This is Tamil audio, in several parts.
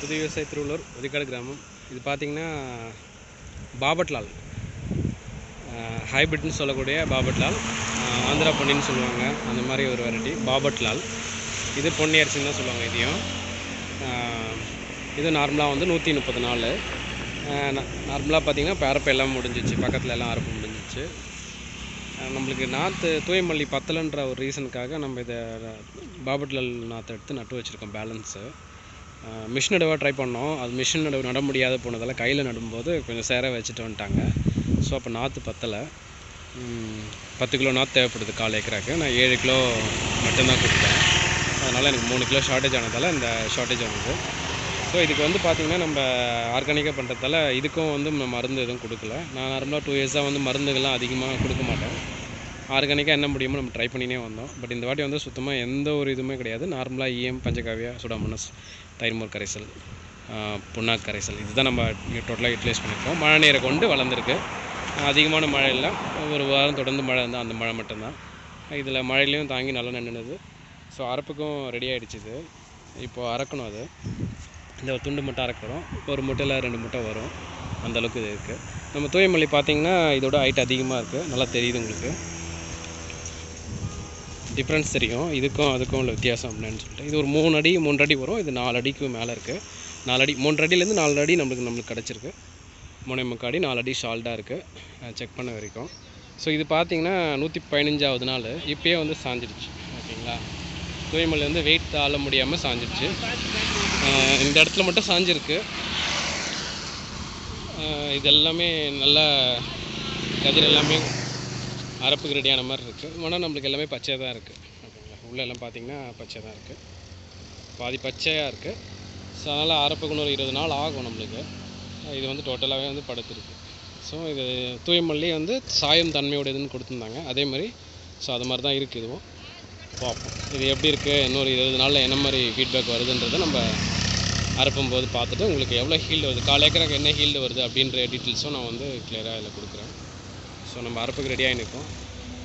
புது விவசாய திருவள்ளூர் ஒதிக்காடு கிராமம். இது பார்த்திங்கன்னா பாபட்லால் ஹைபிரிட்னு சொல்லக்கூடிய பாபட்லால், ஆந்திரா பொன்னின்னு சொல்லுவாங்க, அந்த மாதிரி ஒரு வெரைட்டி பாபட்லால். இது பொன்னி அரிசின்னு தான் சொல்லுவாங்க. இதையும் இது நார்மலாக வந்து 130 நாள். நார்மலாக பார்த்திங்கன்னா இப்போ அறுப்பு எல்லாம் முடிஞ்சிச்சு, பக்கத்தில் எல்லாம் அறுப்பு முடிஞ்சிச்சு. நம்மளுக்கு நாற்று தூயமல்லி பத்தலைன்ற ஒரு ரீசனுக்காக நம்ம இதை பாபட்லால் நாற்று எடுத்து நட்டு வச்சுருக்கோம். பேலன்ஸு மிஷின் நடவாக ட்ரை பண்ணோம். அது மிஷின் நடவு நட முடியாத போனதால் கையில் நடும்போது கொஞ்சம் சேர வச்சுட்டு வந்துட்டாங்க. ஸோ அப்போ நாற்று பத்தலை. 10 கிலோ நாற்று தேவைப்படுது 1/4 ஏக்கராக்கு. நான் 7 கிலோ மட்டும்தான் கொடுத்தேன். அதனால் எனக்கு 3 கிலோ ஷார்ட்டேஜ் ஆனதால் இந்த ஷார்ட்டேஜ் ஆனது. ஸோ இதுக்கு வந்து பார்த்திங்கன்னா நம்ம ஆர்கானிக்காக பண்ணுறதால இதுக்கும் வந்து மருந்து எதுவும் கொடுக்கல. நான் நார்மலாக 2 இயர்ஸாக வந்து மருந்துகள்லாம் அதிகமாக கொடுக்க மாட்டேன். ஆர்கானிக்காக என்ன முடியுமோ நம்ம ட்ரை பண்ணினே வந்தோம். பட் இந்த வாட்டி வந்து சுத்தமாக எந்த ஒரு இதுவுமே கிடையாது. நார்மலாக இஎம், பஞ்சகாவியா, சுடாமோனஸ், தைர்மோர் கரைசல், புண்ணாக்கு கரைசல், இதுதான் நம்ம டோட்டலாக யூட்டிலைஸ் பண்ணியிருக்கோம். மழை நீரை கொண்டு வளர்ந்துருக்கு. அதிகமான மழை இல்லை, ஒரு வாரம் தொடர்ந்து மழை இருந்தால் அந்த மழை மட்டும்தான். இதில் மழையிலையும் தாங்கி நல்லா நின்றுது. ஸோ அறுப்புக்கும் ரெடி ஆகிடுச்சு. இது இப்போது அறக்கணும். அது இந்த துண்டு மட்டும் அறக்கிறோம். ஒரு மூட்டையில் 2 மூட்டை வரும், அந்தளவுக்கு இது இருக்குது. நம்ம தூயமல்லி பார்த்திங்கன்னா இதோட ஹைட் அதிகமாக இருக்குது. நல்லா தெரியுது உங்களுக்கு, டிஃப்ரென்ஸ் தெரியும் இதுக்கும் அதுக்கும் உள்ள வித்தியாசம் அப்படின்னு சொல்லிட்டு. இது ஒரு 3 அடி 3 அடி வரும். இது 4 அடிக்கு மேலே இருக்குது. 4 அடி 3 அடியிலேருந்து 4 அடி நம்மளுக்கு கிடச்சிருக்கு. 3.25 அடி 4 அடி சால்டாக இருக்குது செக் பண்ண வரைக்கும். ஸோ இது பார்த்திங்கன்னா 115வது நாள். இப்போயே வந்து சாஞ்சிடுச்சு. ஓகேங்களா, தூயமல்லி வந்து வெயிட் தாழ முடியாமல் சாஞ்சிடுச்சு. இந்த இடத்துல மட்டும் சாஞ்சிருக்கு. இது எல்லாமே நல்லா கதிர் எல்லாமே அறுப்புக்கு ரெடியான மாதிரி இருக்குது. ஆனால் நம்மளுக்கு எல்லாமே பச்சையாக தான் இருக்குது. ஓகேங்களா, உள்ளே எல்லாம் பார்த்திங்கன்னா பச்சை தான் இருக்குது, பாதி பச்சையாக இருக்குது. ஸோ அதனால் அறுப்புக்கு இன்னொரு 20 நாள் ஆகும் நம்மளுக்கு. இது வந்து டோட்டலாகவே வந்து படுத்துருக்கு. ஸோ இது தூயமல்லி வந்து சாயம் தன்மையோடதுன்னு கொடுத்துருந்தாங்க, அதே மாதிரி. ஸோ அது மாதிரி தான் இருக்குது. இதுவும் பார்ப்போம் இது எப்படி இருக்குது, இன்னொரு 20 நாளில் என்ன மாதிரி ஃபீட்பேக் வருதுன்றதை நம்ம அறுப்பும்போது பார்த்துட்டு உங்களுக்கு எவ்வளோ ஹீல்டு வருது, 1/4 ஏக்கராக்கு என்ன ஹீல்டு வருது அப்படின்ற டீட்டெயில்ஸும் நான் வந்து கிளியராக இதில் கொடுக்குறேன். ஸோ நம்ம அறுப்புக்கு ரெடியாக நிற்கும்.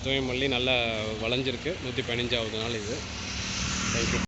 தூயமல்லி நல்லா வளைஞ்சிருக்கு. 115வது நாள் இது. தேங்க்யூ.